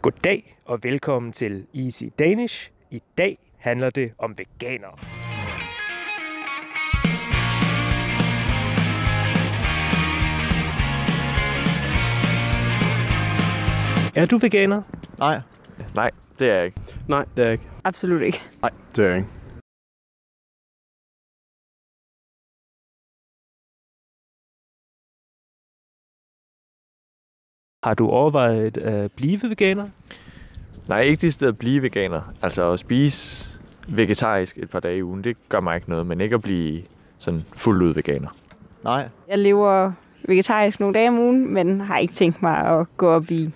Goddag og velkommen til Easy Danish. I dag handler det om veganere. Er du veganer? Nej. Nej, det er jeg ikke. Nej, det er jeg ikke. Absolut ikke. Nej, det er jeg ikke. Har du overvejet at blive veganer? Nej, ikke det sted at blive veganer. Altså at spise vegetarisk et par dage i ugen, det gør mig ikke noget, men ikke at blive sådan fuldt ud veganer. Nej. Jeg lever vegetarisk nogle dage om ugen, men har ikke tænkt mig at gå op i,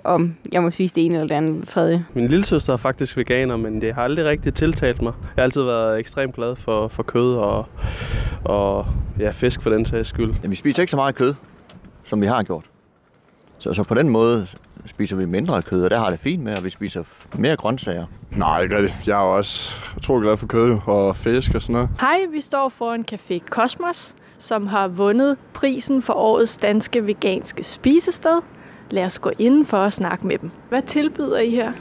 om jeg må spise det ene eller det andet eller tredje. Min lillesøster er faktisk veganer, men det har aldrig rigtig tiltalt mig. Jeg har altid været ekstremt glad for kød og fisk for den sags skyld. Jamen, vi spiser ikke så meget kød, som vi har gjort. Så på den måde spiser vi mindre kød, og der har det fint med, at vi spiser mere grøntsager. Nej, ikke rigtigt. Jeg er jo også utrolig glad for kød og fisk og sådan noget. Hej, vi står foran Café Kosmos, som har vundet prisen for årets danske veganske spisested. Lad os gå indenfor og snakke med dem. Hvad tilbyder I her?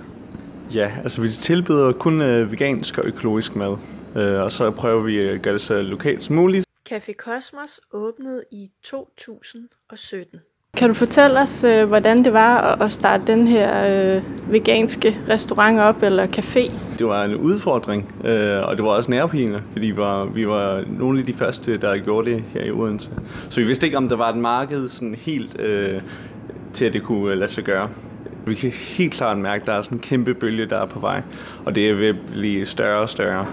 Ja, altså vi tilbyder kun vegansk og økologisk mad. Og så prøver vi at gøre det så lokalt som muligt. Café Kosmos åbnede i 2017. Kan du fortælle os, hvordan det var at starte den her veganske restaurant op, eller café? Det var en udfordring, og det var også nervepirrende, fordi vi var nogle af de første, der gjorde det her i Odense. Så vi vidste ikke, om der var et marked sådan helt til, at det kunne lade sig gøre. Vi kan helt klart mærke, at der er sådan en kæmpe bølge, der er på vej, og det er ved at blive større og større.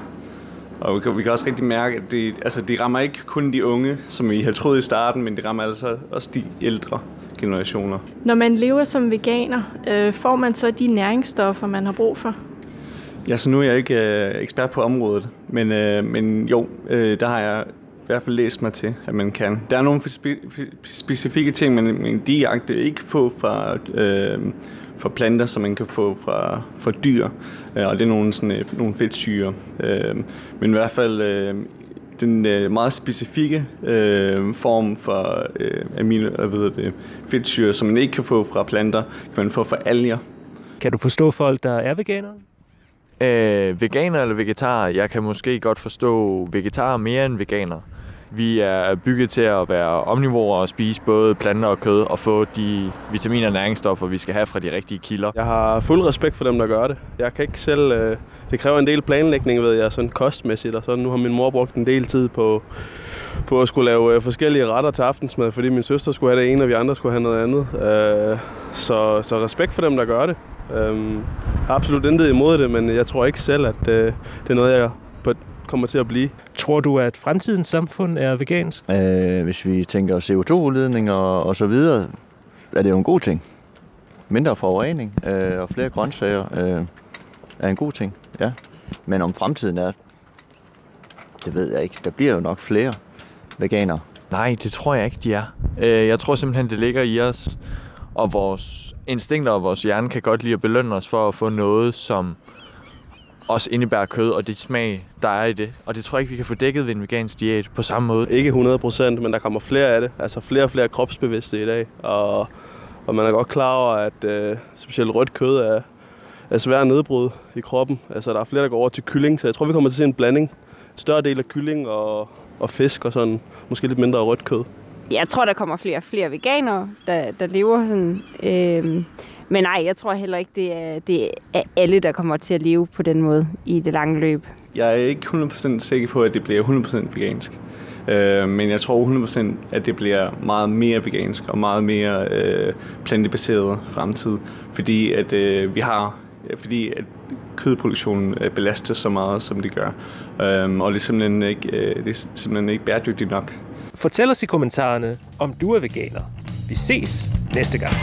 Og vi kan også rigtig mærke, at det rammer ikke kun de unge, som vi havde troet i starten, men det rammer altså også de ældre generationer. Når man lever som veganer, får man så de næringsstoffer, man har brug for? Ja, så nu er jeg ikke ekspert på området, men jo, der har jeg i hvert fald læst mig til, at man kan. Der er nogle specifikke ting, man direkte ikke få fra planter, som man kan få fra dyr, og det er nogle fedtsyrer. Men i hvert fald den meget specifikke form for fedtsyrer, som man ikke kan få fra planter, kan man få fra alger. Kan du forstå folk, der er veganere? Veganer eller vegetarer? Jeg kan måske godt forstå vegetarer mere end veganer. Vi er bygget til at være omnivorer og spise både planter og kød og få de vitaminer og næringsstoffer, vi skal have fra de rigtige kilder. Jeg har fuld respekt for dem, der gør det. Jeg kan ikke selv... Det kræver en del planlægning, ved jeg, sådan kostmæssigt, og sådan. Nu har min mor brugt en del tid på at skulle lave forskellige retter til aftensmad, fordi min søster skulle have det ene, og vi andre skulle have noget andet. Så respekt for dem, der gør det. Jeg har absolut intet imod det, men jeg tror ikke selv, at det er noget, jeg kommer til at blive. Tror du, at fremtidens samfund er vegansk? Hvis vi tænker CO2-udledning og så videre, er det jo en god ting. Mindre forurening og flere grøntsager er en god ting, ja. Men om fremtiden er, det ved jeg ikke. Der bliver jo nok flere veganere. Nej, det tror jeg ikke, de er. Jeg tror simpelthen, det ligger i os, og vores instinkter og vores hjerne kan godt lide at belønne os for at få noget, som også indebærer kød og det smag, der er i det. Og det tror jeg ikke, vi kan få dækket ved en vegansk diæt på samme måde. Ikke 100%, men der kommer flere af det. Altså flere og flere kropsbevidste i dag. Og man er godt klar over, at specielt rødt kød er svært at nedbryde i kroppen. Altså der er flere, der går over til kylling, så jeg tror, vi kommer til at se en blanding. Større del af kylling og fisk og sådan. Måske lidt mindre rødt kød. Jeg tror, der kommer flere og flere veganere, der lever sådan. Men nej, jeg tror heller ikke, det er alle, der kommer til at leve på den måde i det lange løb. Jeg er ikke 100% sikker på, at det bliver 100% vegansk. Men jeg tror 100%, at det bliver meget mere vegansk og meget mere plantebaseret fremtid. Fordi at kødproduktionen belaster så meget, som det gør. Og det er simpelthen ikke bæredygtigt nok. Fortæl os i kommentarerne, om du er veganer. Vi ses næste gang.